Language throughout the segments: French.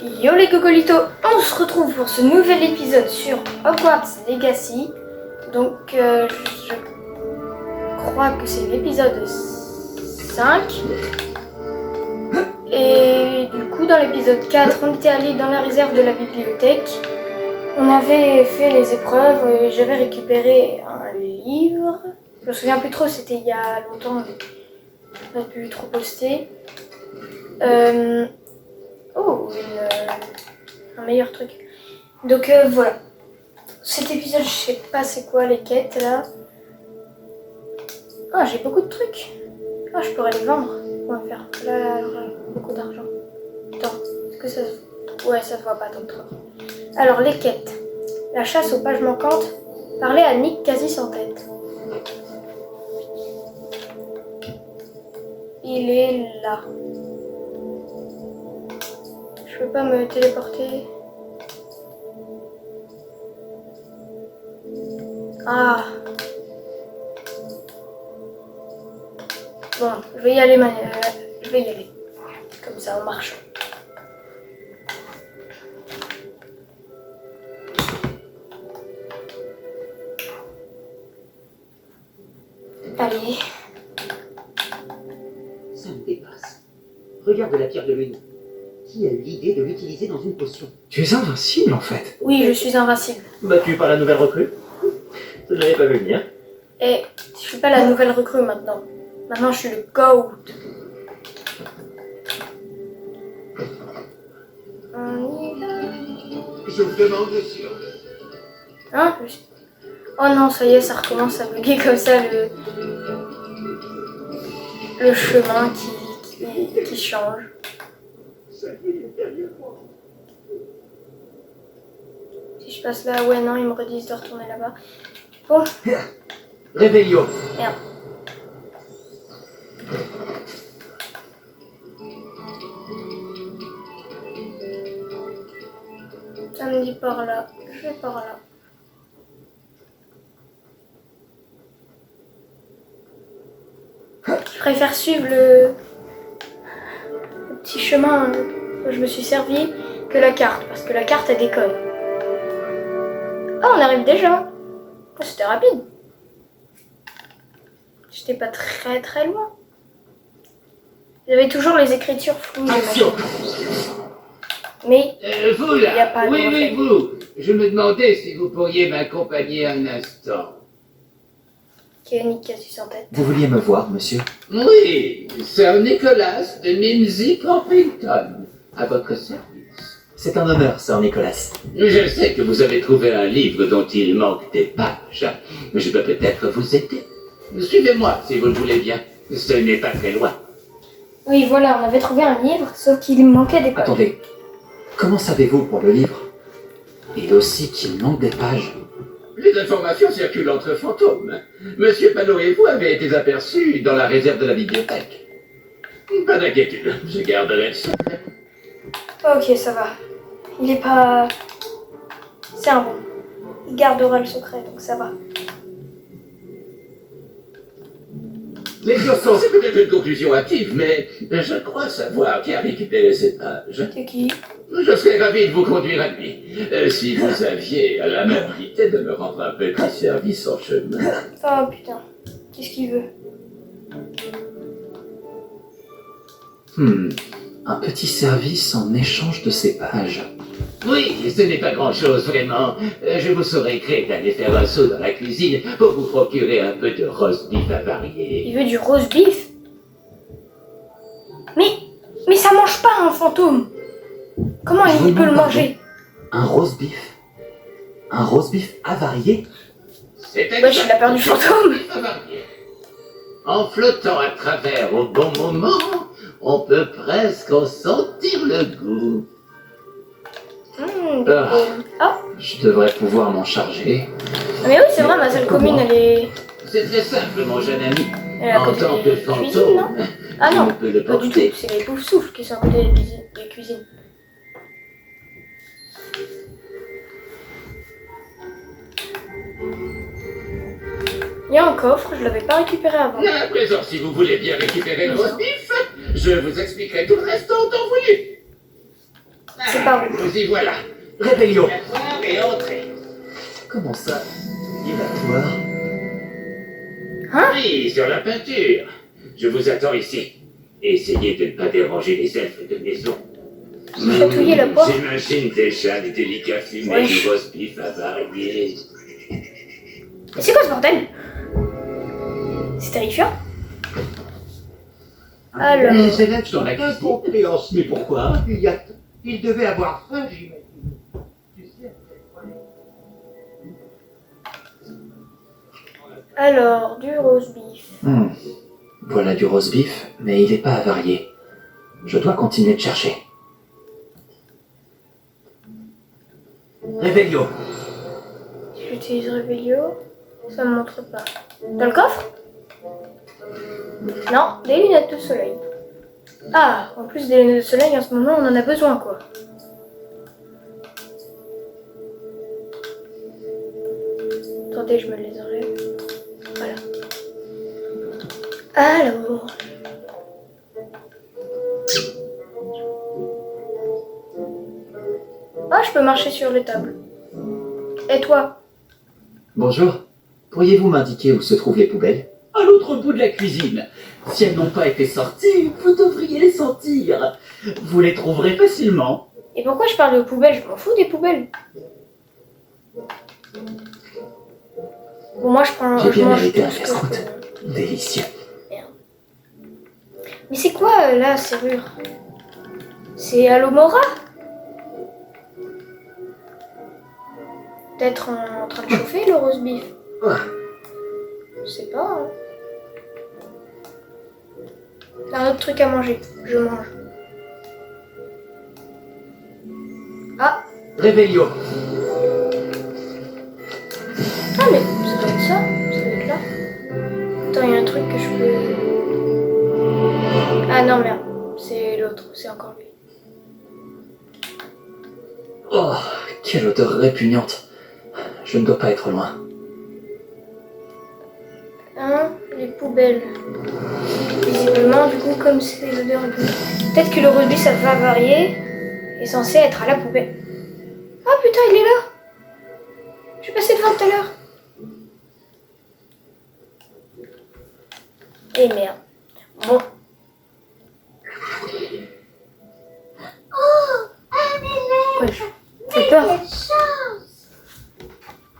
Yo les cocolitos, on se retrouve pour ce nouvel épisode sur Hogwarts Legacy. Donc je crois que c'est l'épisode 5. Et du coup dans l'épisode 4, on était allé dans la réserve de la bibliothèque. On avait fait les épreuves et j'avais récupéré un livre. Je me souviens plus trop, c'était il y a longtemps, on n'a pu trop poster. Un meilleur truc. Donc voilà. Cet épisode, je sais pas c'est quoi les quêtes là. Ah, j'ai beaucoup de trucs. Ah, je pourrais les vendre. On va faire là, beaucoup d'argent. Attends, est-ce que ça se... Ouais, ça se voit pas tant trop. Alors, les quêtes. La chasse aux pages manquantes. Parler à Nick quasi sans tête. Il est là. Je peux pas me téléporter. Ah. Bon, je vais y aller, je vais y aller. Comme ça, en marchant. Allez. Ça me dépasse. Regarde la pierre de lune. Qui a eu l'idée de l'utiliser dans une potion? Tu es invincible en fait. Oui, je suis invincible. Battu par la nouvelle recrue? Je ne l'avais pas vu venir. Et je suis pas la nouvelle recrue maintenant. Maintenant, je suis le GOAT. On y va. Je me demande si Hein? Oh non, ça y est, ça recommence à bugger comme ça le chemin qui change. Si je passe là, ouais, non, ils me redisent de retourner là-bas. Bon, Réveillon. merde. Ça me dit par là, je vais par là. Je préfère suivre le petit chemin où je me suis servi que la carte, parce que la carte elle déconne. Ah, on arrive déjà. Oh, c'était rapide. J'étais pas très loin. Il y avait toujours les écritures floues. Action. Mais Vous il y a là. pas de Oui, reflet. vous. Je me demandais si vous pourriez m'accompagner un instant. Qui est Nick quasi sans tête. Vous vouliez me voir, monsieur? Oui, Sir Nicholas de Mimsy Corpington, à votre service. C'est un honneur, Sir Nicholas. Je sais que vous avez trouvé un livre dont il manque des pages. Je peux peut-être vous aider. Suivez-moi si vous le voulez bien. Ce n'est pas très loin. Oui, voilà, on avait trouvé un livre, sauf qu'il manquait des pages. Attendez, comment savez-vous pour le livre? Et aussi qu'il manque des pages. Les informations circulent entre fantômes. Monsieur Panot et vous avez été aperçus dans la réserve de la bibliothèque. Pas d'inquiétude, je garderai le secret. Ok, ça va. Il est pas... C'est un bon. Il gardera le secret, donc ça va. Les sont... C'est peut-être une conclusion hâtive, mais je crois savoir qui a récupéré ces pages. C'est qui? Je serais ravi de vous conduire à lui. Si vous aviez l'amabilité de me rendre un petit service en chemin. Oh putain. Qu'est-ce qu'il veut? Un petit service en échange de ces pages. Oui, ce n'est pas grand-chose, vraiment. Je vous saurais gré d'aller faire un saut dans la cuisine pour vous procurer un peu de roast beef avarié. Il veut du roast beef? Mais ça mange pas un fantôme. Comment Je vous il peut le demande manger? Un roast beef? Un roast beef avarié? C'est Ouais, j'ai la peur du fantôme. avarié. En flottant à travers au bon moment, on peut presque en sentir le goût. Ah, Je devrais pouvoir m'en charger. mais oui, c'est vrai, ma seule commune, elle est... C'est très simple, mon jeune ami. Elle est à En côté tant que des cuisines, fantôme, non? Ah non, on peut le pas du tout. porter. C'est les poufs-souffles qui sont à côté des cuisines. Il y a un coffre, je l'avais pas récupéré avant. À présent, si vous voulez bien récupérer le roast beef, je vous expliquerai tout le reste en temps voulu. C'est pas vrai. Vous y voilà. Rébellion. Asseoir et entrez. Comment ça? Il va voir. Hein? Oui, sur la peinture. Je vous attends ici. Essayez de ne pas déranger les elfes de maison. Chatouiller la porte. J'imagine déjà les délicats fumés Wesh. du roast beef avarié. Mais c'est quoi ce bordel? C'est terrifiant. Alors, Les élèves Dans sont la un cuisine. compréhensibles. Mais pourquoi? Ils devaient avoir faim, j'imagine. Tu sais, alors, du roast beef. Voilà du roast beef, mais il n'est pas avarié. Je dois continuer de chercher. Réveillon. Si j'utilise Revelio, ça me montre pas. Dans le coffre? Non, des lunettes de soleil. Ah, en plus des lunettes de soleil, en ce moment, on en a besoin, quoi. Attendez, je me les enlève. Voilà. Alors... Ah, je peux marcher sur les tables. Et toi? Bonjour. Pourriez-vous m'indiquer où se trouvent les poubelles? À l'autre bout de la cuisine. Si elles n'ont pas été sorties, vous devriez les sentir. Vous les trouverez facilement. Et pourquoi je parle de poubelles? Je m'en fous des poubelles. Bon, moi je prends. J'ai Je bien mange mérité un tout ce que je casse-croûte. peux. Délicieux. Mais c'est quoi la serrure? C'est Alomora? Peut-être en train de chauffer le roast beef? Je sais pas. Hein. T'as un autre truc à manger. Je mange. Ah! Réveillon. Ah mais ça doit être ça. Ça doit être là. Attends, il y a un truc que je peux... Ah non merde. C'est l'autre. C'est encore lui. Oh, quelle odeur répugnante. Je ne dois pas être loin. Hein? Les poubelles. Visiblement, du coup, comme c'est des odeurs un peu... Peut-être que le roast beef, ça va varier. Est censé être à la poubelle. Ah putain, il est là! Je suis passé devant tout à l'heure. Et merde. Bon. Ouais, j'ai peur. Quelle chance!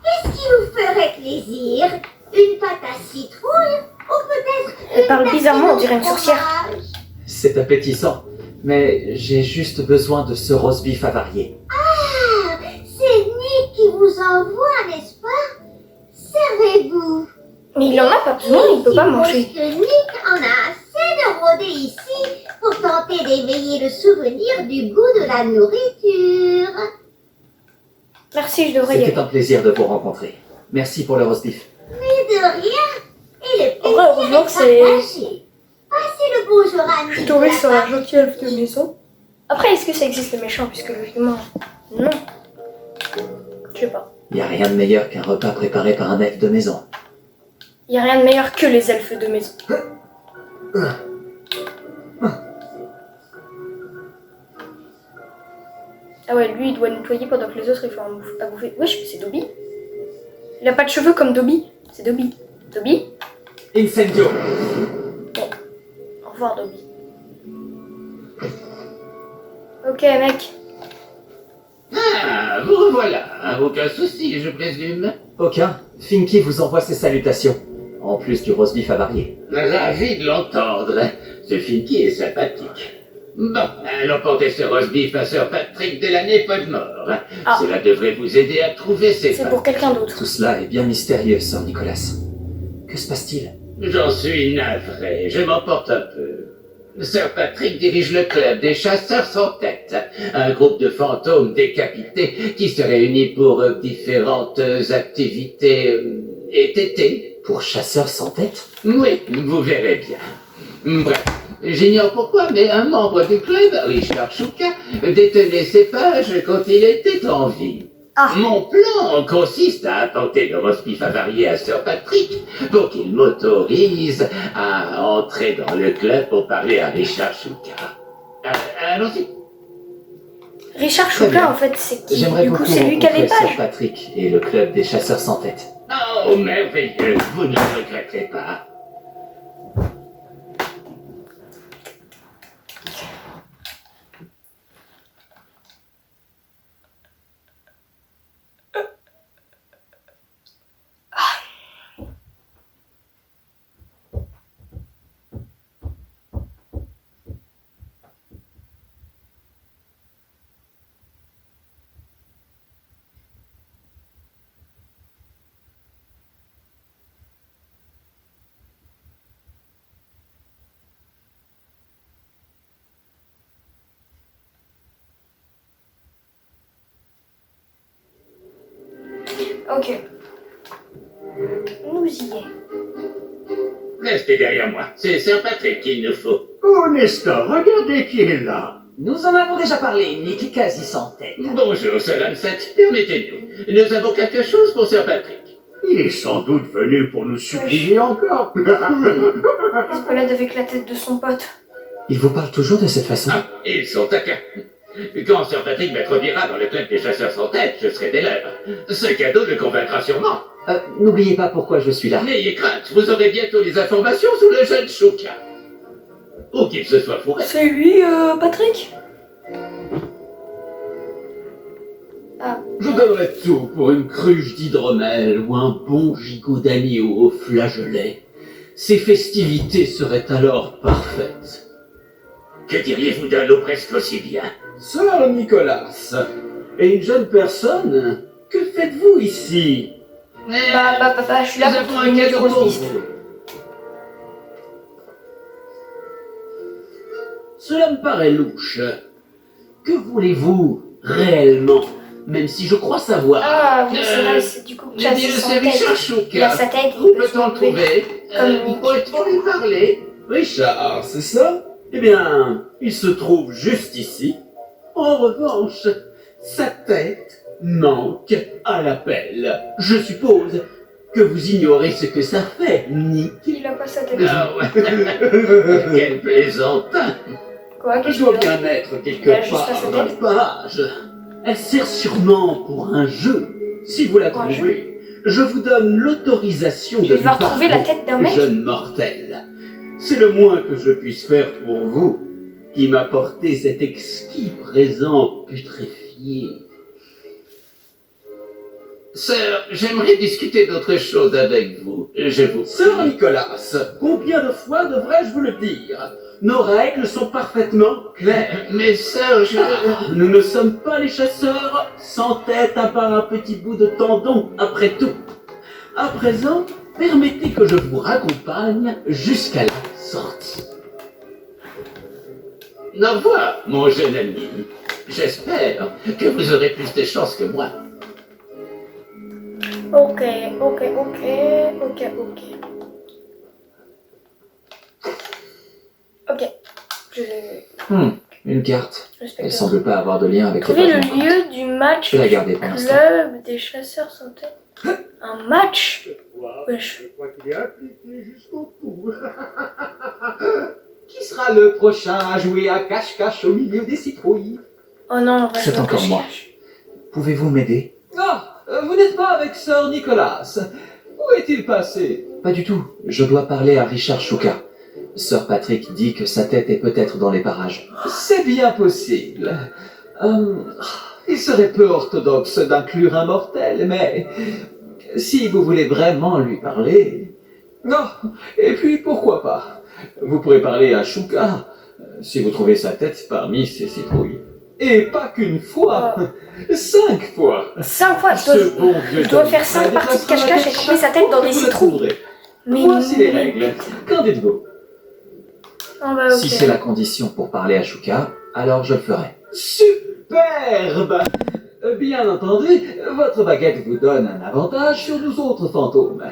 Qu'est-ce qui vous ferait plaisir? Une pâte à citrouille? Ou peut-être Elle parle tartine bizarrement, on au dirait une sorcière. fromage? C'est appétissant, mais j'ai juste besoin de ce roast beef avarié. Ah, c'est Nick qui vous envoie, n'est-ce pas? Servez-vous. Mais il en a pas besoin, il peut pas Suppose manger. que Nick en a assez de rôder ici pour tenter d'éveiller le souvenir du goût de la nourriture. Merci, je devrais y C'était aller. un plaisir de vous rencontrer. Merci pour le roast beef. Mais de rien. Et le En vrai, heureusement que c'est- partagé. Passez le bonjour à Je Nick. suis tombée sur la un gentil elfe de maison. Après, est-ce que ça existe les méchants? Puisque logiquement, non. Je sais pas. Il n'y a rien de meilleur qu'un repas préparé par un elfe de maison. Il n'y a rien de meilleur que les elfes de maison. Ah ouais, lui, il doit nettoyer pendant que les autres, ils font à bouffer. Wesh, mais c'est Dobby. Il a pas de cheveux comme Dobby. C'est Dobby. Dobby? Incendio. Au revoir, Dobby. Ok, mec. Ah, vous revoilà. Aucun souci, je présume. Aucun. Finky vous envoie ses salutations. En plus du roast beef avarié. Ravi de l'entendre. Ce Finky est sympathique. Bon, allons porter ce roast beef à Sir Patrick de l'année Podmore. Ah. Cela devrait vous aider à trouver ses C'est pas. pour quelqu'un d'autre. Tout cela est bien mystérieux, Sir Nicolas. Que se passe-t-il? J'en suis navré, je m'emporte un peu. Sir Patrick dirige le club des chasseurs sans tête, un groupe de fantômes décapités qui se réunit pour différentes activités été. Pour chasseurs sans tête? Oui, vous verrez bien. Bref, j'ignore pourquoi, mais un membre du club, Richard Chouka, détenait ses pages quand il était en vie. Ah. Mon plan consiste à apporter le roast beef avarié à Sir Patrick pour qu'il m'autorise à entrer dans le club pour parler à Richard Chouka. Allons-y. Richard Très Chopin, bien. en fait, c'est qui? J'aimerais Du coup, beaucoup c'est lui qui a les rencontrer Sir pages. Patrick et le club des chasseurs sans tête. Oh, merveilleux, vous ne le regrettez pas. Ok. Nous y est. Restez derrière moi. C'est Sir Patrick qu'il nous faut. Oh, Nestor, regardez qui est là. Nous en avons déjà parlé, Nick quasi sans tête. Bonjour, Sir Lancet. Permettez-nous. Nous avons quelque chose pour Sir Patrick. Il est sans doute venu pour nous supplier encore. Escalade avec la tête de son pote. Il vous parle toujours de cette façon? Ah, ils sont à cœur. Quand Sir Patrick m'introduira dans le club des chasseurs sans tête, je serai des lèvres. Ce cadeau le convaincra sûrement. N'oubliez pas pourquoi je suis là. N'ayez crainte, vous aurez bientôt les informations sur le jeune Chouka. Ou qu'il se soit fourré. C'est lui, Patrick? Ah. Je donnerais tout pour une cruche d'hydromel ou un bon gigot d'agneau au flageolet. Ces festivités seraient alors parfaites. Que diriez-vous d'un lot presque aussi bien? Sir Nicolas, et une jeune personne, que faites-vous ici? Bah, je suis là Nous pour avons trouver un une cadeau grosse pour piste. vous. Cela me paraît louche. Que voulez-vous réellement? Même si je crois savoir. Ah, oui, c'est vrai, c'est du coup J'ai dit, chassé sans c'est Richard tête. Il a Chouka. sa tête, Où il peut se peut-on le trouver? Comme Nick. Pourrait-on lui parler? Richard, c'est ça? Eh bien, il se trouve juste ici. En revanche, sa tête manque à l'appel. Je suppose que vous ignorez ce que ça fait, Nick. Il a pas sa tête. Ah ouais. Quel plaisantin. Quoi, Elle qu'est-ce doit qu'il a? bien être Il a quelque juste part pas sa dans tête. le page. Elle sert sûrement pour un jeu. Si vous la Pour un trouvez, je vous donne l'autorisation Je de vais devoir lui trouver la parler, tête d'un mec. jeune mortel. C'est le moins que je puisse faire pour vous, qui m'apportez cet exquis présent putréfié. Sir, j'aimerais discuter d'autre chose avec vous. Je vous Sir Nicolas, combien de fois devrais-je vous le dire? Nos règles sont parfaitement claires. Mais Sir, Nous ne sommes pas les chasseurs sans tête à part un petit bout de tendon, après tout. À présent, permettez que je vous raccompagne jusqu'à la sortie. Au revoir, mon jeune ami. J'espère que vous aurez plus de chance que moi. Ok. Ok. Je Une carte. respecte. Elle semble pas avoir de lien avec Trouver les le pages. lieu du match Je vais la du garder pour l'instant. club des chasseurs sans tête. Un match? Wesh. Je crois qu'il est impliqué jusqu'au cou. Qui sera le prochain à jouer à cache-cache au milieu des citrouilles? Oh non, on va C'est jouer au encore moi. cache-cache. Pouvez-vous m'aider? Ah, vous n'êtes pas avec Sir Nicolas. Où est-il passé? Pas du tout. Je dois parler à Richard Chouka. Sir Patrick dit que sa tête est peut-être dans les parages. C'est bien possible. Il serait peu orthodoxe d'inclure un mortel, mais si vous voulez vraiment lui parler... Non, et puis pourquoi pas? Vous pourrez parler à Chouka si vous trouvez sa tête parmi ces citrouilles. Et pas qu'une fois, 5 fois. 5 fois, Ce bon vieux je dois Tom faire 5 Fred parties de déplacera cache-cache la et trouver sa tête dans des vous la citrouilles. trouverez. Mais Voici les règles. Qu'en dites-vous? Ah bah ok. Si c'est la condition pour parler à Chouka, alors je le ferai. Superbe! Bien entendu, votre baguette vous donne un avantage sur nous autres fantômes.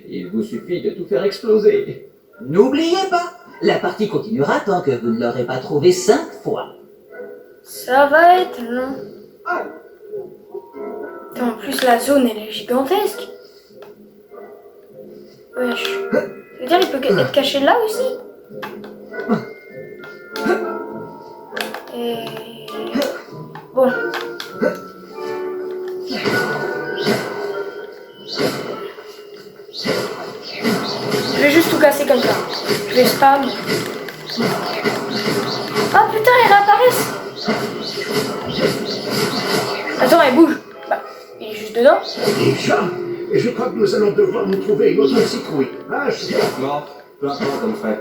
Il vous suffit de tout faire exploser. N'oubliez pas, la partie continuera tant que vous ne l'aurez pas trouvé 5 fois. Ça va être long. En plus, la zone, elle est gigantesque. Wesh. Ça veut dire qu'il peut être caché là aussi? Et... Bon. Je vais juste tout casser comme ça. Je vais spam. Ah putain, ils réapparaissent. Attends, elle bouge. Bah, il est juste dedans. Déjà, je crois que nous allons devoir nous trouver une autre citrouille. Ah, Bon, peu importe, Humphrey.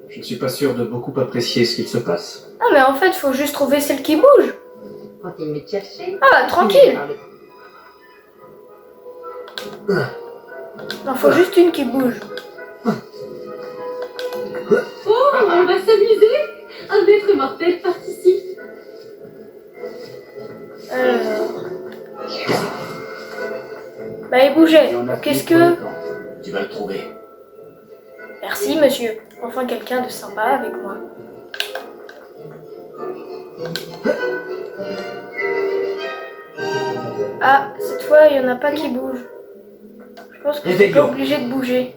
Je ne suis pas sûr de beaucoup apprécier ce qu'il se passe. Ah mais en fait, faut juste trouver celle qui bouge. Continue de chercher. Ah bah, tranquille. Non, faut juste une qui bouge. Oh, on va s'amuser. Un maître mortel participe. Alors... Bah, il bougeait. Donc, qu'est-ce que... Tu vas le trouver. Merci, monsieur. Enfin, quelqu'un de sympa avec moi. Ah, cette fois, il n'y en a pas qui bougent. Je pense que je suis pas obligé de bouger.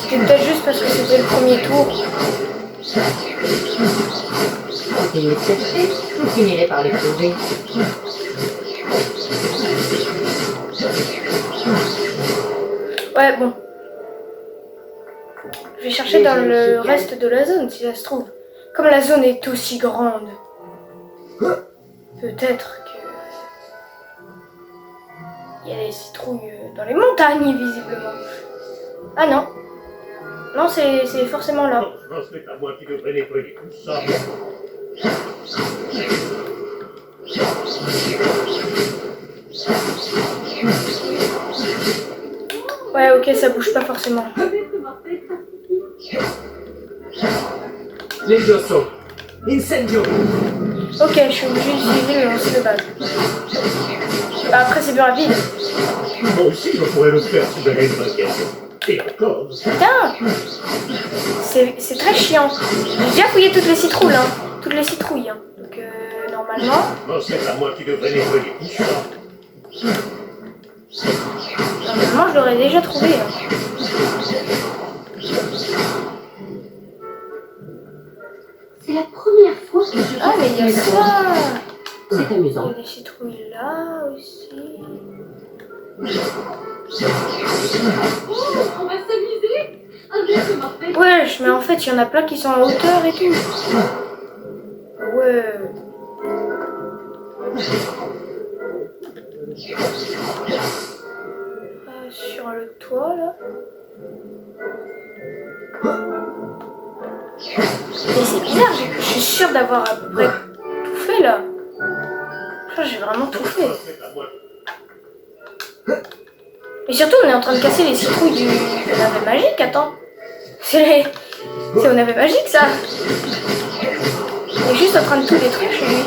C'était peut-être juste parce que c'était le premier tour. Continue de chercher, vous finirez par les trouver. Ouais, bon. Je vais chercher dans le reste de la zone, si ça se trouve. Comme la zone est aussi grande, peut-être que... Il y a des citrouilles dans les montagnes, visiblement. Ah non. Non, c'est forcément là. franchement, c'est à moi qui devrais nettoyer tout ça. Ouais, ok, ça bouge pas forcément. Un maître mortel participe. Levioso. Incendio. Ok, je suis obligée d'utiliser le lancer de base. Bah après, c'est plus rapide. Moi aussi, je pourrais le faire si j'avais une baguette. Et encore. Putain, c'est très chiant. J'ai déjà fouillé toutes les citrouilles, hein. Toutes les citrouilles, hein. Donc, normalement... Bon, c'est à moi qui devrais nettoyer tout ça. Normalement, je l'aurais déjà trouvé, hein. C'est la première fois que je Ah, mais il y a ça. C'est Il y amusant. a des citrouilles là aussi. Oh, on va s'amuser. Un maître mortel. Wesh, mais en fait, il y en a plein qui sont en hauteur et tout. Ouais. Sur le toit, là. Mais c'est bizarre, je suis sûre d'avoir à peu près tout fait, là. Je crois que j'ai vraiment tout fait. Mais surtout, on est en train de casser les citrouilles de navet magique, attends. C'est au navet magique, ça. On est juste en train de tout détruire chez lui.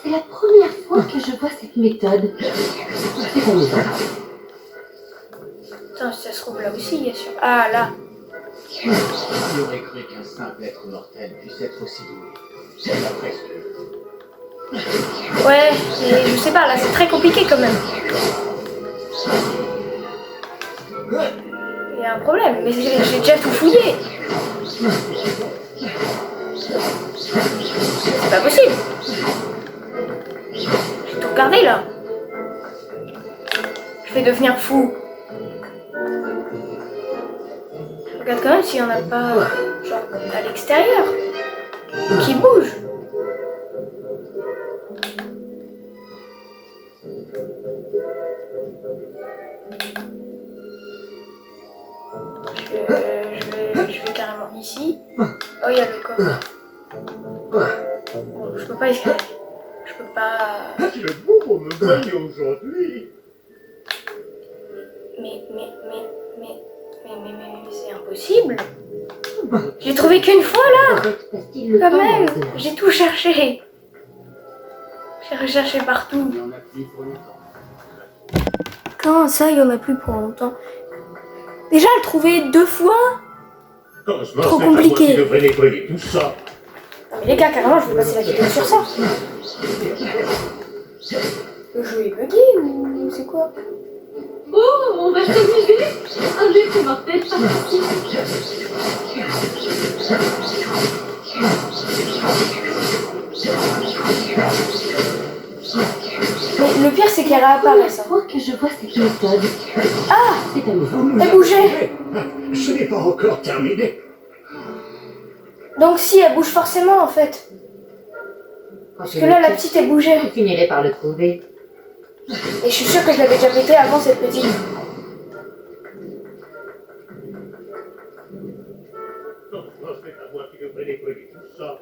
C'est la première fois que je vois cette méthode. C'est amusant. Attends, si ça se trouve là aussi, il y a sûr. Ah, là. Qui aurait cru qu'un simple être mortel puisse être aussi doué? C'est la presque. Ouais, mais je sais pas, là, c'est très compliqué quand même. Il y a un problème, mais j'ai déjà tout fouillé. C'est pas possible. J'ai tout regardé, là. Je vais devenir fou. Je regarde quand même s'il y en a pas, genre, à l'extérieur, qui bouge. Je vais carrément ici. Oh, il y a le coffre. Bon, je peux pas escalader. Je peux pas... C'est beau pour me gagner aujourd'hui. Mais, c'est impossible. J'ai trouvé qu'une fois, là. Passe-t-il le Quand temps même, maintenant? j'ai tout cherché. J'ai recherché partout. Il y en a plus pour longtemps. Comment ça, il y en a plus pour longtemps? Déjà, le trouver 2 fois? Franchement, Trop c'est à moi compliqué. qui devrais nettoyer tout ça. Non mais les gars, carrément, je vais passer la vidéo sur ça. Le jeu est bugué ou c'est quoi? Oh, on va s'amuser. Un maître mortel participe. Mais le pire, c'est qu'elle réapparaît, ça. Fois que je vois cette méthode. Ah! C'est amusant. Vous nous Elle avez bougeait. trompés. Ce n'est pas encore terminé. Donc si, elle bouge forcément, en fait. Parce que là, la petite, elle bougeait. Vous finirez par le trouver. Et je suis sûre que je l'avais déjà pété avant, cette petite. Non, c'est à moi qui devrais nettoyer tout ça.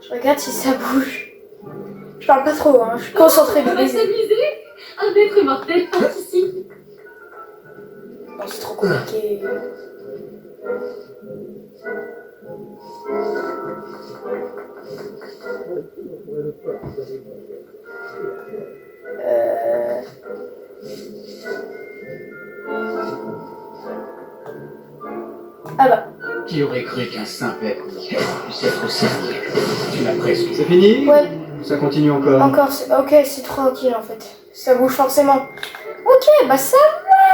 Je regarde si ça bouge. Je parle pas trop, hein. Je suis concentrée de On va baiser. s'amuser. Un maître mortel participe. Non, c'est trop compliqué. Euh... Ah bah, Qui aurait cru qu'un simple être puisse être aussi doué? Tu l'as presque. C'est fini? ouais, Ça continue encore. encore, ok, c'est tranquille en fait. Ça bouge forcément. Ok, bah ça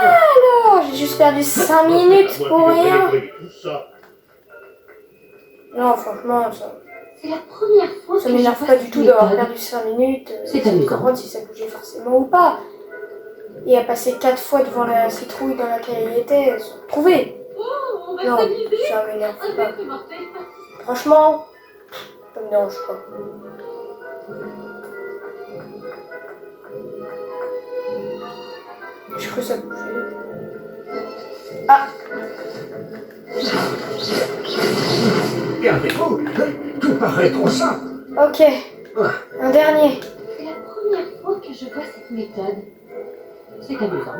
va alors. J'ai juste perdu 5 minutes C'est à moi pour qui devrais rien. nettoyer tout ça. Non, franchement, ça C'est la première fois que je m'énerve vois pas du cette tout d'avoir méthode. perdu 5 minutes. C'est sans amusant. comprendre si ça bougeait forcément ou pas. Et à passer 4 fois devant la citrouille dans laquelle il était, sans trouver. Oh, on va Non, s'amuser. ça m'énerve Un pas. maître mortel participe. Franchement, ça me dérange pas. Je crois que ça bougeait. Ah, Regardez-vous, tout paraît trop simple. ok. Un dernier. C'est la première fois que je vois cette méthode. C'est amusant.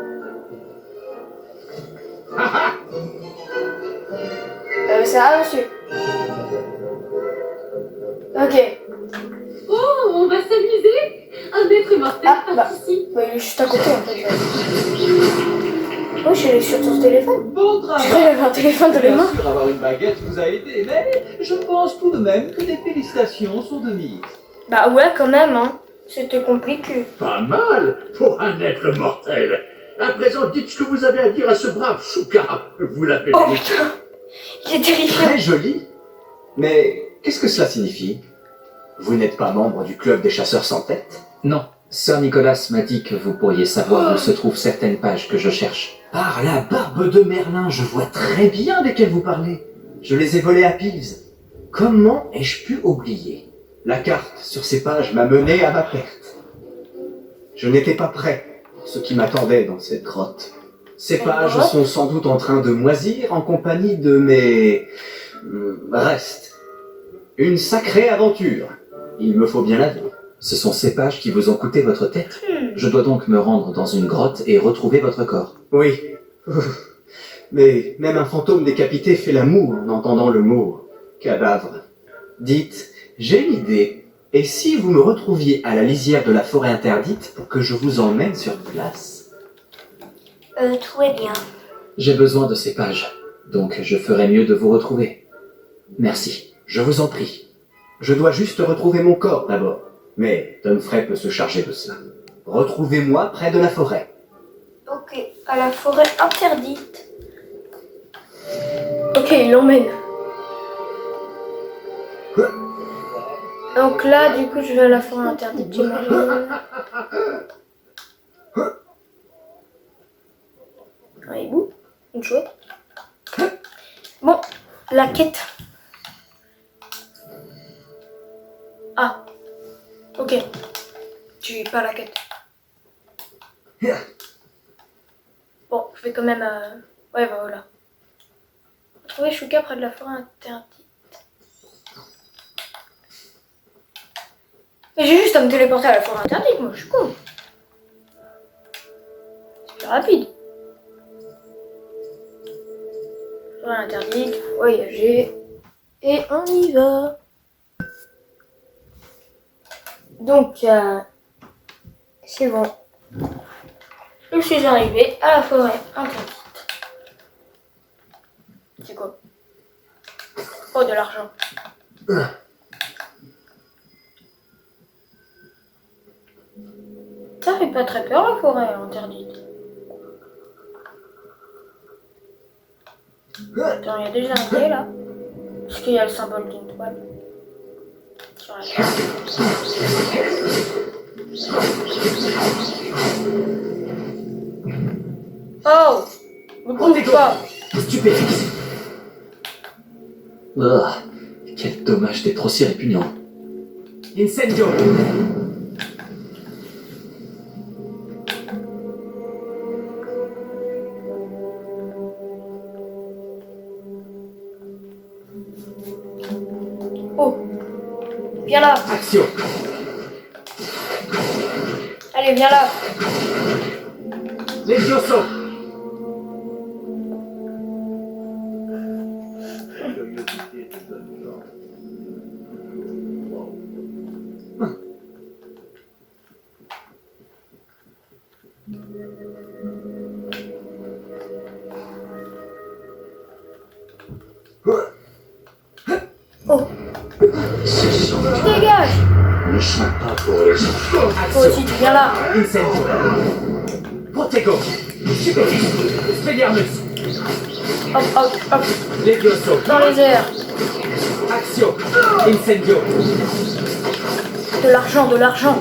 Ça va, monsieur? Ok. Oh, on va s'amuser. Un maître mortel Ah, bah. participe. Bah, il est juste à côté, en fait. Oui, je suis sur ton téléphone. Bon Je travail. croyais qu'il avait un téléphone dans les Bien mains. sûr, avoir une baguette vous a aidé, mais je pense tout de même que des félicitations sont de mise. Bah ouais, quand même, hein. C'était compliqué. Pas mal pour un être mortel. À présent, dites ce que vous avez à dire à ce brave Chouka. Vous l'avez Oh mérité. putain, il est terrifiant. Très joli. Mais qu'est-ce que cela signifie? Vous n'êtes pas membre du club des chasseurs sans tête? Non, Sir Nicolas m'a dit que vous pourriez savoir où se trouvent certaines pages que je cherche. Par la barbe de Merlin, je vois très bien desquelles vous parlez. Je les ai volées à Peeves. Comment ai-je pu oublier? La carte sur ces pages m'a mené à ma perte. Je n'étais pas prêt pour ce qui m'attendait dans cette grotte. Ces pages sont sans doute en train de moisir en compagnie de mes restes. Une sacrée aventure, il me faut bien l'avouer. Ce sont ces pages qui vous ont coûté votre tête. Je dois donc me rendre dans une grotte et retrouver votre corps. Oui. Mais même un fantôme décapité fait la moue en entendant le mot cadavre. Dites, j'ai une idée. Et si vous me retrouviez à la lisière de la forêt interdite pour que je vous emmène sur place? Tout est bien. J'ai besoin de ces pages, donc je ferais mieux de vous retrouver. Merci. Je vous en prie. Je dois juste retrouver mon corps d'abord. Mais Dunfrey peut se charger de cela. Retrouvez-moi près de la forêt. Ok, à la forêt interdite. Ok, il l'emmène. Donc là, du coup, je vais à la forêt interdite, j'imagine. Un hibou, une chouette. Bon, la quête. Ah, ok. Tu es pas la quête. Bon, je vais quand même... Ouais, bah voilà. Trouver Chouka près de la forêt interdite. Mais j'ai juste à me téléporter à la forêt interdite, moi, je suis con. C'est plus rapide. Forêt interdite, voyager. Et on y va. Donc, c'est bon. Je suis arrivée à la forêt interdite. C'est quoi? Oh, de l'argent. fait pas très peur la forêt interdite. Attends, il y a des araignées là. Parce qu'il y a le symbole d'une toile. Sur la carte. Oh! Ne bouge pas! Stupéfixe. Ah, quel dommage d'être aussi répugnant. Incendio. Oh! Viens là! Action. Allez, viens là! Levioso. Oh! Ces sangles Dégage! ne sont pas pour les enfants. Toi aussi, tu viens là! Incendio. Protego. Stupéfixe. Expelliarmus. Hop, hop, hop! Levioso. Dans les airs! Action. Incendio. De l'argent, de l'argent!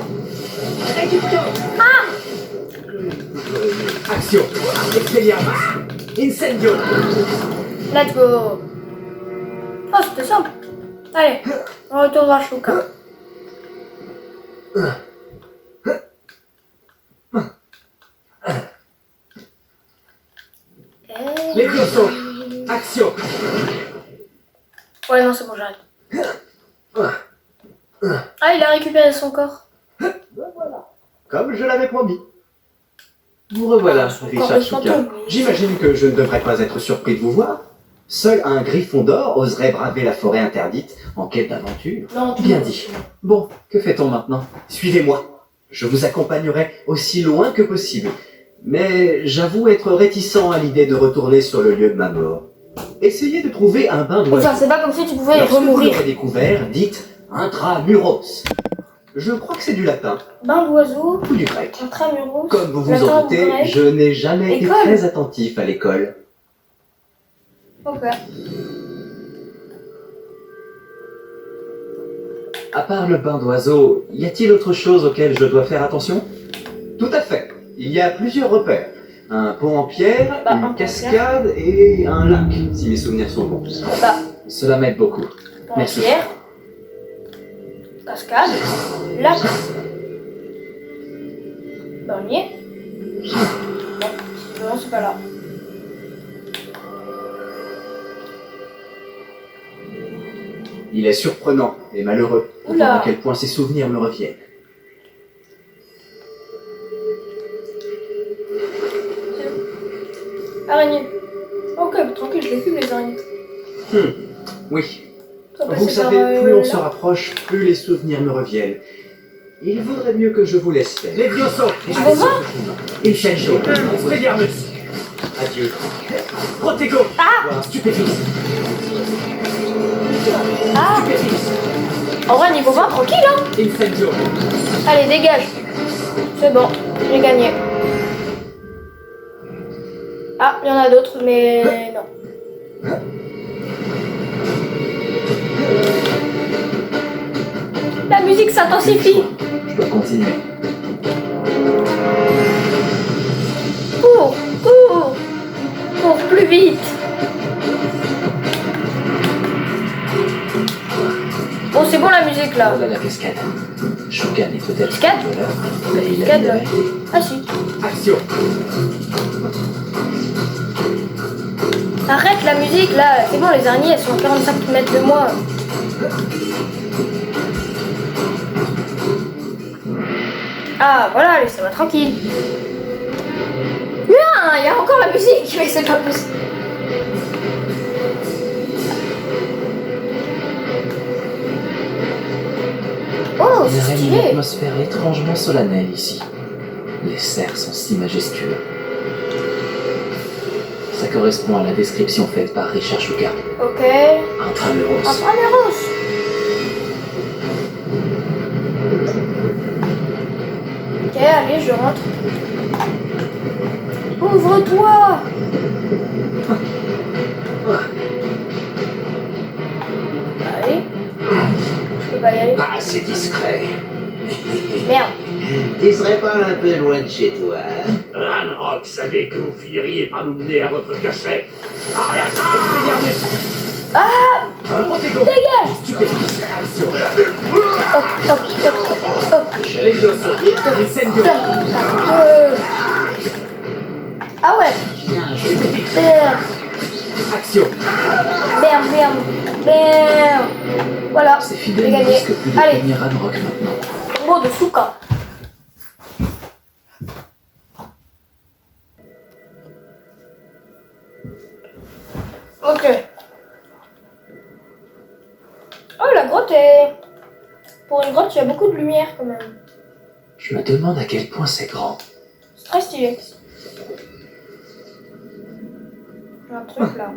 Action. Expelliarmus. Incendio. Let's go! Oh, c'était simple! Allez, on retourne voir Chouka. Levioso. Action. Ouais, non, c'est bon, j'arrête. Ah, il a récupéré son corps. Comme je l'avais promis. Vous revoilà, Son corps Richard de Chouka. fantôme. J'imagine que je ne devrais pas être surpris de vous voir. Seul un Gryffondor oserait braver la forêt interdite en quête d'aventure. Non, Bien dit. Bon, que fait-on maintenant? Suivez-moi. Je vous accompagnerai aussi loin que possible. Mais j'avoue être réticent à l'idée de retourner sur le lieu de ma mort. Essayez de trouver un bain d'oiseau. Enfin, c'est pas comme si tu pouvais Lorsque vous remourir. l'aurez découvert, dites intramuros. Je crois que c'est du latin Bain d'oiseau, ou du grec. intramuros. Comme vous vous latin en ou doutez, grec. je n'ai jamais été École. très attentif à l'école. Ok. À part le bain d'oiseau, y a-t-il autre chose auquel je dois faire attention? Tout à fait. Il y a plusieurs repères. Un pont en pierre, Bah, une cascade et un lac, si mes souvenirs sont bons. Bah, Cela m'aide beaucoup. Merci. pierre, cascade, lac, barnier. Bon, non, c'est pas là. Il est surprenant et malheureux de Oula. voir à quel point ces souvenirs me reviennent. Araignée. Ok, tranquille, je les fume les araignées. Oui, Ça peut vous passer par, savez, plus on là. se rapproche, plus les souvenirs me reviennent. Il vaudrait mieux que je vous laisse faire. Levioso. Je vais voir. Incendio. Expelliarmus. Adieu. Protego. Ah. Stupéfixe. Ah, Stupéfixe. en vrai, niveau 20, tranquille, hein. Incendio. Allez, dégage. C'est bon, j'ai gagné. Ah, il y en a d'autres, mais non. La musique s'intensifie. Je dois continuer. Cours, cours, cours plus vite. Bon, c'est bon la musique là. Voilà la cascade. Shogun est peut-être Cascade un voleur, mais il a Cascade, une là. vérité. Ah si. Action. Arrête la musique là. C'est bon, les araignées elles sont à 45 mètres de moi. Ah voilà, laissez-moi tranquille. Non, il y a encore la musique, mais c'est pas possible. Oh, Il c'est règne une stylé. atmosphère étrangement solennelle ici. Les cerfs sont si majestueux. Ça correspond à la description faite par Richard Chouka. Ok. Intramuros. Intramuros. Ok. allez, je rentre. Ouvre-toi! Allez. Je peux pas y aller. Pas assez discret. Merde. Tu serais pas un peu loin de chez toi, hein? Ranrock savait que vous finiriez par nous mener à votre cachet. Ah! Dégage! Hop, hop, hop, hop. Ah ouais. Merde. Action. Merde, merde, merde. Voilà, C'est j'ai Fidel ne gagné. risque plus de Allez, tenir Ranrock maintenant. mot de Souka. Ok. Oh, la grotte est... Pour une grotte, il y a beaucoup de lumière quand même. Je me demande à quel point c'est grand. C'est très stylé. J'ai un truc là.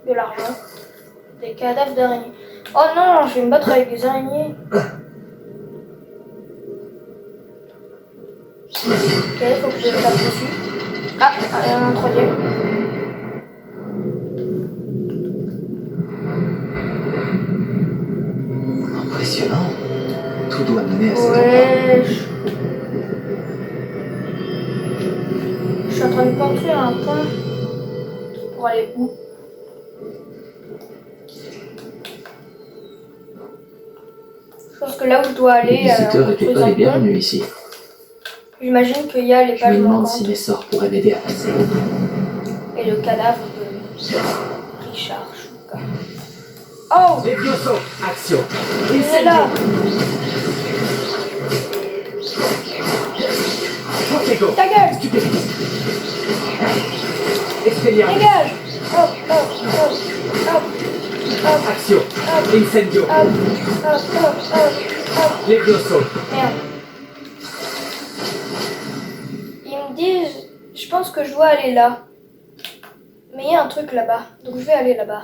De l'argent. Des cadavres d'araignées. Oh non, je vais me battre avec des araignées. Ok, faut que je tape dessus. Ah, il y en a un troisième. Impressionnant. Tout doit mener à cet endroit. Ouais. Je suis en train de construire un pont. Pour aller où? Je pense que là où je dois Les aller, visiteurs en n'étaient construisant pas les le pont, bienvenus ici. j'imagine qu'il y a les Je me pages demande manquantes si mes sorts pourraient m'aider à passer. et le cadavre de Richard Chouka. Oh! Levioso. Action. Il est là! Protego. Ta gueule! Expelliarmus. Dégage! Hop, hop, hop, hop, hop, Action. hop, Incendio. hop, hop, hop, hop, hop. Levioso. Merde. Ils me disent, je pense que je dois aller là. Mais il y a un truc là-bas, donc je vais aller là-bas.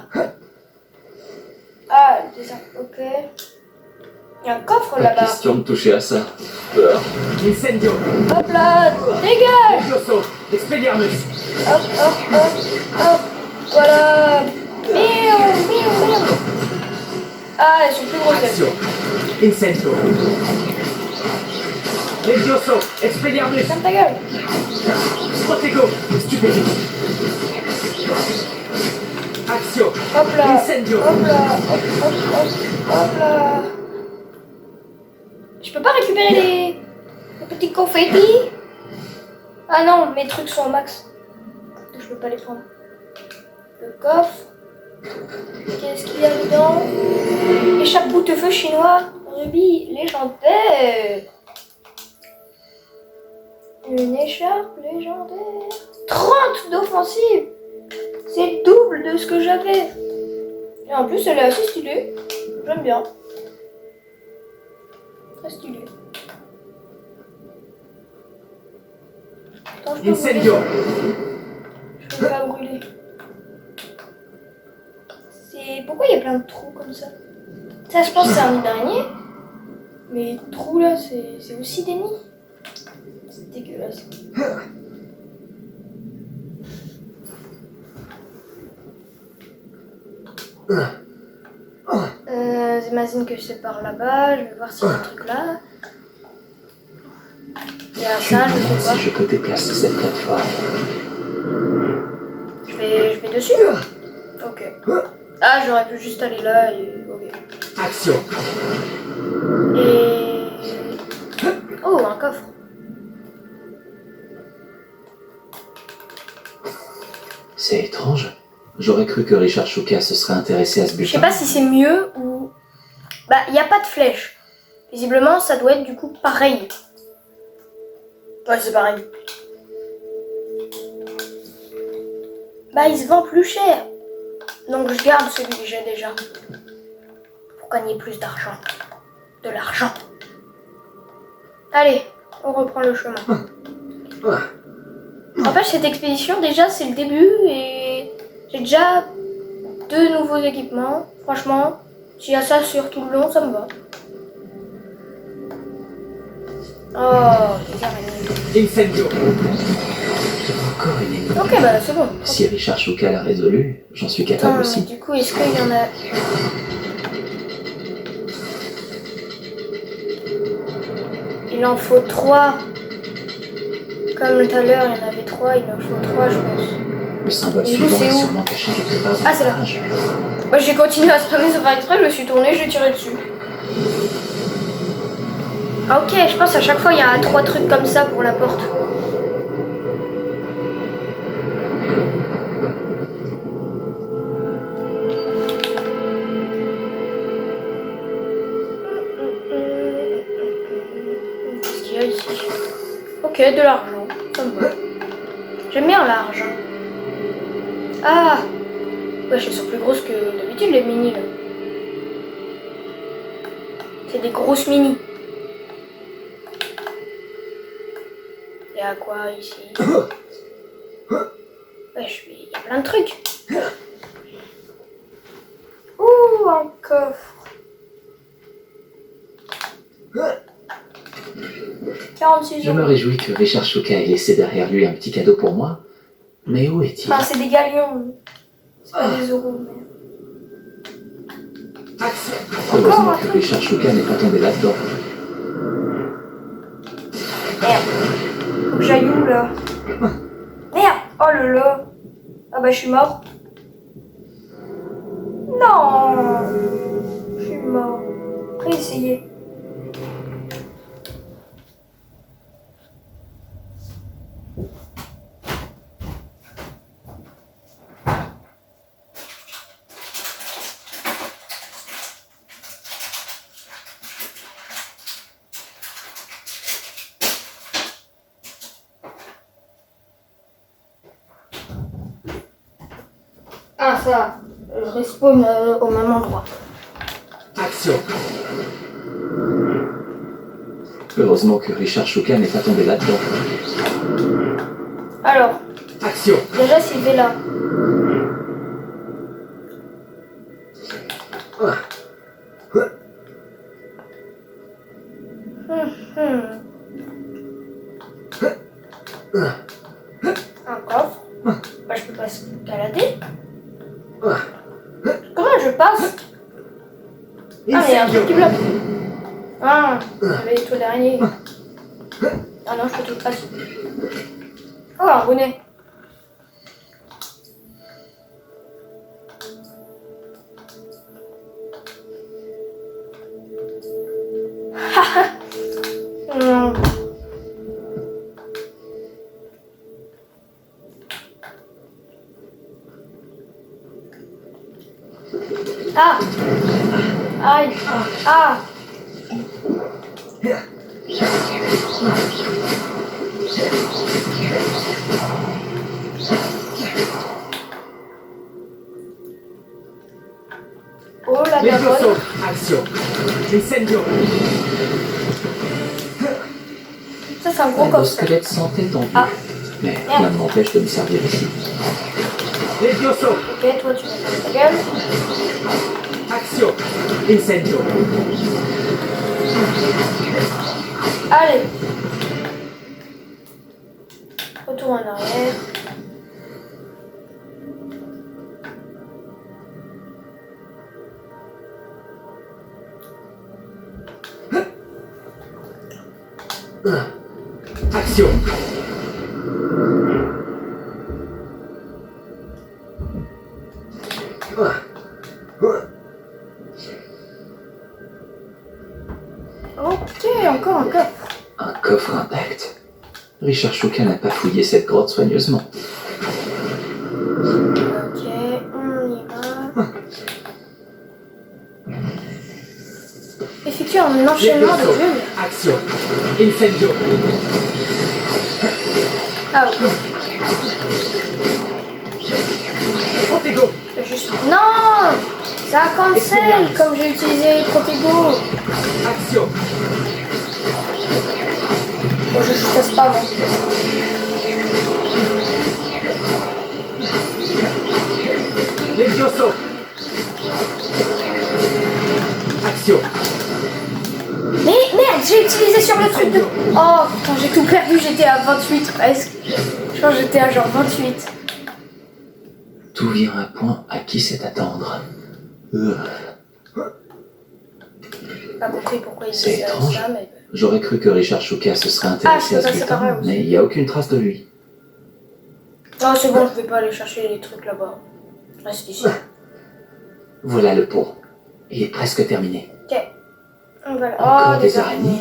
Ah, le désert, ok. Il y a un coffre Pas là-bas. question de toucher à ça. Peur. Incendio. Hop là, dégage! Levioso. Expelliarmus. Hop, hop, hop, hop. Voilà. Miaou, miaou, miaou. Ah, elles sont plus grosses. elles. Action. Incendio. Levioso. Expelliarmus. Ferme ta gueule. Protego. Stupéfique. Action. Hop là. Incendio. Hop là. Hop, hop, hop, hop là. Je peux pas récupérer les petits confettis? Ah non, mes trucs sont au max. Donc je peux pas les prendre. Le coffre. Qu'est-ce qu'il y a dedans? Écharpe boute-feu chinois. Rubis légendaire. Une écharpe légendaire. 30 d'offensive. C'est le double de ce que j'avais. Et en plus, elle est assez stylée. J'aime bien. Très stylée. Attends, je peux Incendio. brûler. Je peux pas brûler. C'est... Pourquoi il y a plein de trous comme ça? Ça, je pense que c'est un nid d'araignée. Mais les trous là, c'est aussi des nids. C'est dégueulasse. J'imagine que c'est par là-bas. Je vais voir si y a un truc là. Il y a Je me ça, je demande sais pas. si je peux déplacer cette plateforme. Je vais dessus. Ok. Ah, j'aurais pu juste aller là et... Ok. Action. Et... Oh, un coffre. C'est étrange. J'aurais cru que Richard Chouka se serait intéressé à ce Je sais butin. pas si c'est mieux ou... Bah, il n'y a pas de flèche. Visiblement, ça doit être du coup pareil. Ouais, c'est pareil. Bah, il se vend plus cher. Donc, je garde celui que j'ai déjà. Pour gagner plus d'argent. De l'argent. Allez, on reprend le chemin. En fait, cette expédition, déjà, c'est le début et j'ai déjà 2 nouveaux équipements. Franchement, s'il y a ça sur tout le long, ça me va. Oh, des araignées. Incendio. Encore une énigme. Ok, bah c'est bon. Si Richard Chouka l'a résolu, j'en suis capable Attends, aussi. du coup, est-ce qu'il y en a... Il en faut 3. Comme tout à l'heure, il y en avait 3, il en faut 3, je pense. Le symbole Et vous, suivant c'est est où sûrement caché quelque part. Ah, c'est là. Moi, j'ai continué à spammer sans faire exprès, je me suis tournée, j'ai tiré dessus. Ah, ok, je pense à chaque fois, il y a 3 trucs comme ça pour la porte. Qu'est-ce qu'il y a ici? Ok, de l'argent, ça me va. J'aime bien l'argent. Ah! Ouais, elles sont plus grosses que d'habitude, les mini, là. C'est des grosses mini. Il y a quoi ici? Wesh, mais il y a plein de trucs. Ouh, un coffre. 46 Je me euros. réjouis que Richard Chouka ait laissé derrière lui un petit cadeau pour moi. Mais où est-il? Enfin, c'est des galions. C'est pas des euros, mais... Heureusement que Richard Chouka n'est pas tombé là-dedans. Merde. Faut que j'aille où, là? Merde. Oh là là. Ah bah, je suis mort. Non. Je suis mort. Réessayez. Ah, ça. Je respawn au même endroit. Action. Heureusement que Richard Chouka n'est pas tombé là-dedans. Alors, Action. déjà, c'est Vela. Un coffre. Bah, je peux pas se balader. Comment je passe? Ah, mais il y a un truc qui bloque. Ah, j'avais les toits d'araignée. Ah non, je peux tout passer. Oh, un bonnet. Hmm. Ah! Aïe! Ah! Oh la Levioso. gabolle! Action. Incendio. Ça, c'est un gros Un coffre. squelette sans tête en vue. Ah. Mais Merde. rien ne m'empêche de me servir ici. Levioso. Ok, toi, tu vas faire ta gueule. Action. Incendio. Allez! Retour en arrière. Action. Ok, encore un coffre. Un coffre intact. Richard Chouka n'a pas fouillé cette grotte soigneusement. Ok, on y va. Effectue un enchaînement de Levioso. bulles. Action. Incendio. Ah, ok. Protego. Juste... Non! Ça cancel comme j'ai utilisé Protego. Action. Bon, je sais pas, moi. Levioso. Action. Mais merde, j'ai utilisé sur le truc de... Oh putain, j'ai tout perdu, j'étais à 28 presque. Je pense que j'étais à genre 28. Tout vient à point à qui sait attendre. Pas compris pourquoi il C'est disait étrange. ça, mais... J'aurais cru que Richard Schuka se serait intéressé Ah, à ce c'est pas bulletin, aussi. mais il n'y a aucune trace de lui. Non, c'est bon, je vais pas aller chercher les trucs là-bas. Je reste ici. Voilà le pot. Il est presque terminé. Ok. Voilà. Encore Oh, des araignées.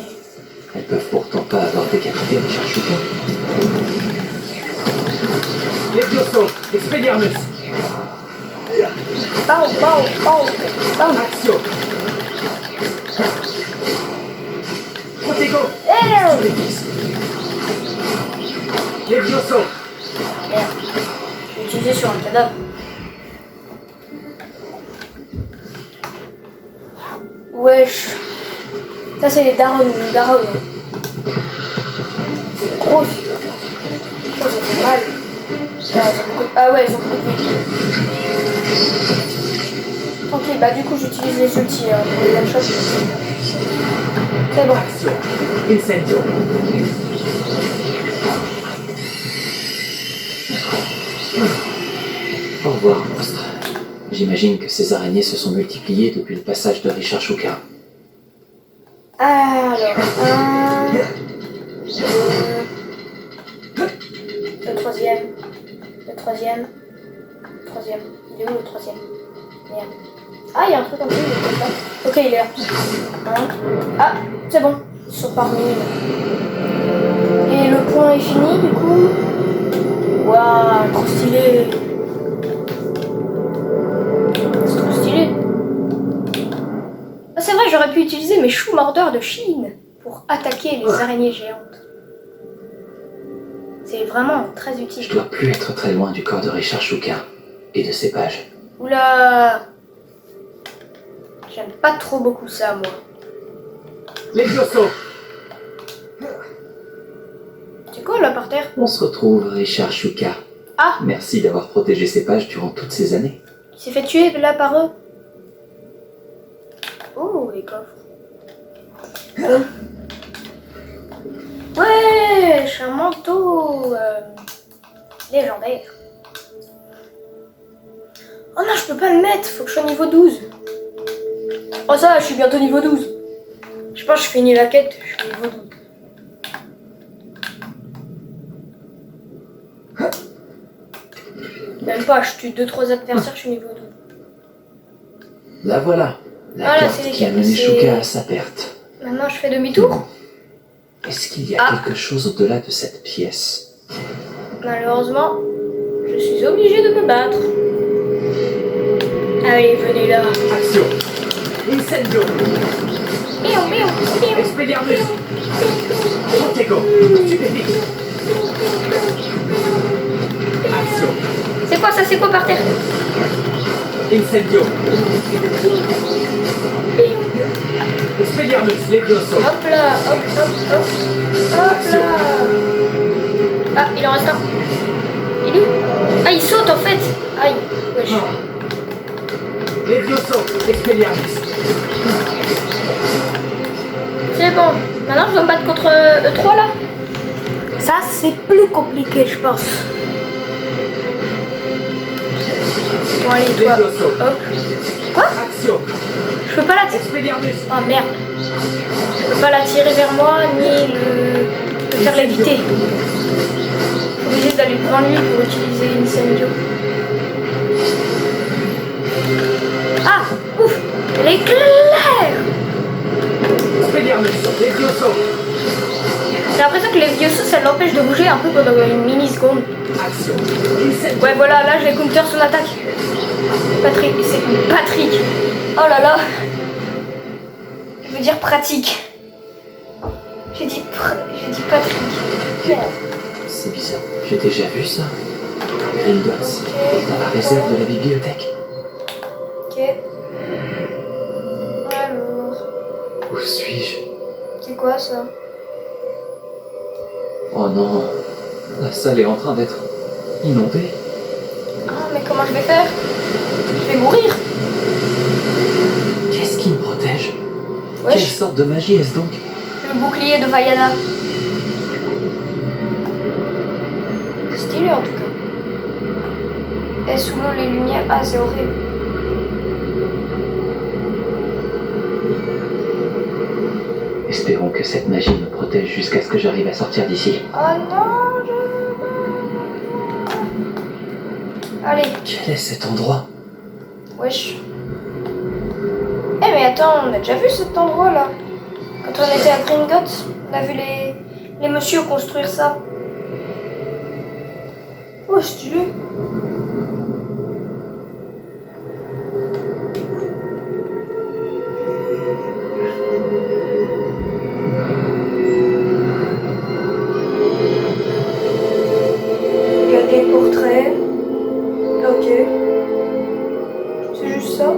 Elles peuvent pourtant pas avoir décapité Richard Schuka. Levioso, Expelliarmus. Pau, pau, pau, pau. Axio. Protego. Eh, Levioso. merde. Je vais utiliser sur un cadavre. Wesh. Ça, c'est les darons. C'est gros. Oh, ça fait mal. Ah ouais, ils ont beaucoup de vie. Tranquille, bah du coup, j'utilise les ultis pour les one-shot. C'est bon. Axio. Incendio. Au revoir, monstre. J'imagine que ces araignées se sont multipliées depuis le passage de Richard Schuka. Alors, un... Le troisième. Il est où le troisième? Merde. Ah, il y a un truc en dessous, il est comme ça. Ok, il est là. Un. Ah, c'est bon. Ils sont parmi. Et le point est fini, du coup. Waouh, trop stylé. C'est trop stylé. Ah, c'est vrai, j'aurais pu utiliser mes choux mordeurs de Chine pour attaquer les araignées géantes. C'est vraiment très utile. Je dois plus être très loin du corps de Richard Schuka et de ses pages. Oula! J'aime pas trop beaucoup ça, moi. Levioso. C'est quoi là par terre? On se retrouve, Richard Schuka. Ah! Merci d'avoir protégé ces pages durant toutes ces années. Il s'est fait tuer là par eux. Oh, les coffres. Wesh, un manteau légendaire. Oh non, je peux pas le mettre, faut que je sois niveau 12. Oh ça, va, je suis bientôt niveau 12. Je pense que je finis la quête, je suis niveau 12. Même pas, je tue 2-3 adversaires, je suis niveau 12. La voilà. La Voilà, carte c'est les qui a cartes, mené c'est- Schuka à sa perte. Maintenant, je fais demi-tour. Est-ce qu'il y a Ah. quelque chose au-delà de cette pièce? Malheureusement, je suis obligée de me battre. Allez, venez là. Axio. Incendio. Miaou, miaou, miaou. Expelliarmus. Protego. Stupéfix. Axio. C'est quoi ça? C'est quoi par terre? Incendio. Expelliarmus. Levioso. Hop là, hop, hop, hop. Hop là. Ah, il en reste un. Il est où? Ah, il saute en fait. Aïe, wesh. Levioso. Expelliarmus. C'est bon. Maintenant, je dois me battre contre E3 là. Ça, c'est plus compliqué, je pense. Bon, allez, toi. Levioso. Hop. Quoi? Axio. Je peux pas la tirer. Expelliarmus. Oh merde. Je peux pas la tirer vers moi ni le faire léviter. Je suis obligée d'aller devant lui pour utiliser Incendio. Ah, ouf, elle est claire. Expelliarmus. Levioso. J'ai l'impression que les vieux sous, ça l'empêche de bouger un peu pendant une mini-seconde. Axio. Incendio. Ouais, voilà, là j'ai counter son attaque. Patrick, c'est Patrick. Oh là là. Je veux dire pratique. J'ai dit Patrick. Merde. C'est bizarre. J'ai déjà vu ça. Gringotts, dans la réserve de la bibliothèque. Ok. Alors, Où suis-je? c'est quoi ça? Oh non, la salle est en train d'être inondée. Ah, mais comment je vais faire? Je vais mourir. Qu'est-ce qui me protège? Wesh. Quelle sorte de magie est-ce donc? Le bouclier de Vaiana. Stylé en tout cas. Et souvent les lumières. Ah, c'est horrible. Espérons que cette magie me protège jusqu'à ce que j'arrive à sortir d'ici. Oh non, Allez. Quel est cet endroit? Wesh. Eh mais attends, on a déjà vu cet endroit là. Quand on était à Gringotts, on a vu les messieurs construire ça. Oh, stylé. Il y a des portraits. Ok. C'est juste ça.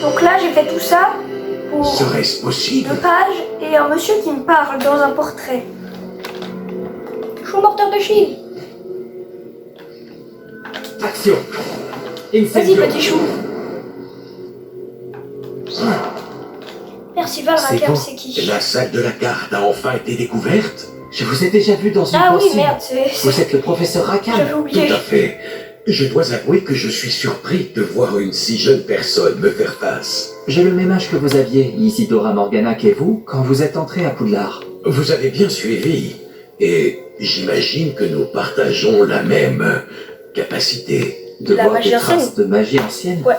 Donc là, j'ai fait tout ça pour Serait-ce possible? 2 pages et un monsieur qui me parle dans un portrait. Je suis morteur de Shield. Action. Vas-y, Incendio. petit chou. Merci Valraker, C'est bon. c'est qui? La salle de la carte a enfin été découverte? Je vous ai déjà vu dans une Ah oui, pensée. merde, Vous êtes le professeur Rackham. j'avais Tout oublié. à fait. Je dois avouer que je suis surpris de voir une si jeune personne me faire face. J'ai le même âge que vous aviez, Isidora Morganac et vous, quand vous êtes entrés à Poudlard. Vous avez bien suivi, et j'imagine que nous partageons la même capacité. De La voir magie des ancienne. traces de magie ancienne? Ouais.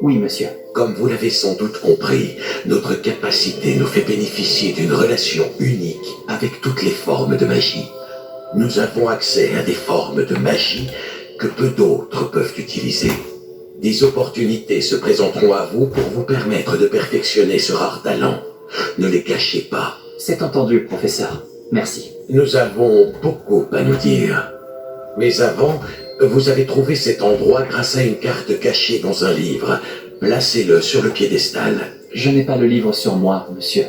Oui, monsieur. Comme vous l'avez sans doute compris, notre capacité nous fait bénéficier d'une relation unique avec toutes les formes de magie. Nous avons accès à des formes de magie que peu d'autres peuvent utiliser. Des opportunités se présenteront à vous pour vous permettre de perfectionner ce rare talent. Ne les cachez pas. C'est entendu, professeur. Merci. Nous avons beaucoup à nous dire. Mais avant, vous avez trouvé cet endroit grâce à une carte cachée dans un livre. Placez-le sur le piédestal. Je n'ai pas le livre sur moi, monsieur.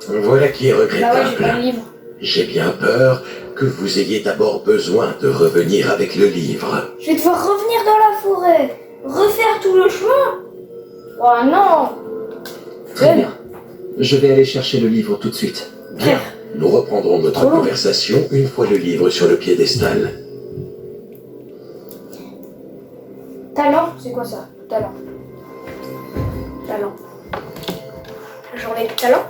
Voilà qui est Bah ouais, j'ai pas regrettable. le livre. J'ai bien peur que vous ayez d'abord besoin de revenir avec le livre. Je vais devoir revenir dans la forêt. Refaire tout le chemin. Oh non. Très bien. Je vais aller chercher le livre tout de suite. Bien, nous reprendrons notre Oh. conversation une fois le livre sur le piédestal. Talent, c'est quoi ça? Talent. Talent. Journée de talent.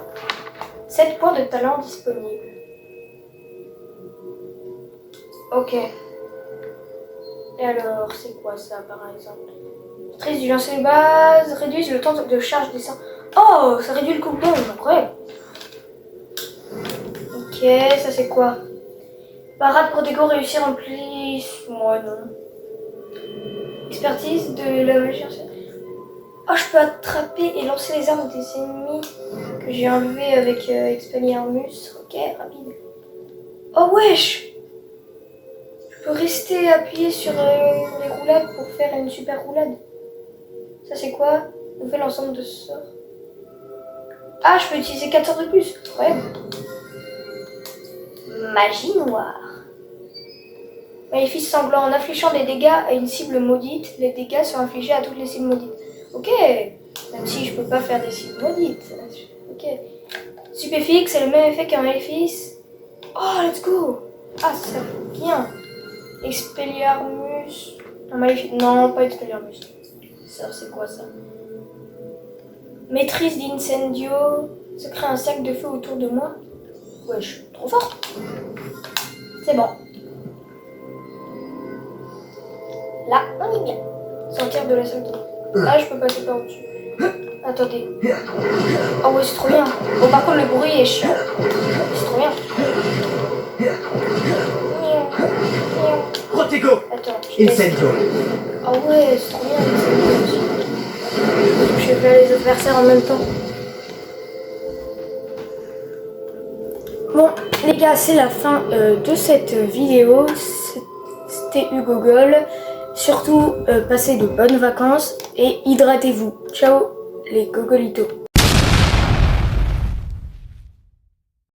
7 points de talent disponibles. Ok. Et alors, c'est quoi ça par exemple? Maîtrise du lancer de base, réduise le temps de charge des sorts. Oh, ça réduit le cooldown, incroyable. Ok, ça c'est quoi? Parade Protego réussir rempli. Moi non. Expertise de la magie ancienne. Oh, je peux attraper et lancer les armes des ennemis que j'ai enlevés avec Expelliarmus. Ok, rapide. Oh wesh! Je peux rester appuyé sur les roulades pour faire une super roulade. Ça c'est quoi? Nouvel ensemble de sorts. Ah, je peux utiliser 4 sorts de plus. Ouais. Magie noire. Maléfice sanglant. En infligeant des dégâts à une cible maudite, les dégâts sont infligés à toutes les cibles maudites. Ok. Même si je peux pas faire des cibles maudites. Ok. Stupéfique, c'est le même effet qu'un maléfice. Oh, let's go. Ah, ça fait bien. Expelliarmus. Un maléfice. Non, pas Expelliarmus. Ça, c'est quoi ça? Maîtrise d'incendio. Ça crée un cercle de feu autour de moi. Wesh, trop fort. C'est bon. Là, on est bien. Sortir de la salle de... Là, je peux passer par au-dessus. Attendez. Oh ouais, c'est trop bien. Bon, par contre, le bruit est chiant. C'est trop bien. Protego. Attends, je teste. Incendio. Oh ouais, c'est trop bien. Je vais faire les adversaires en même temps. Bon, les gars, c'est la fin de cette vidéo. C'était Hugo Gol. Surtout, passez de bonnes vacances et hydratez-vous. Ciao les gogolitos.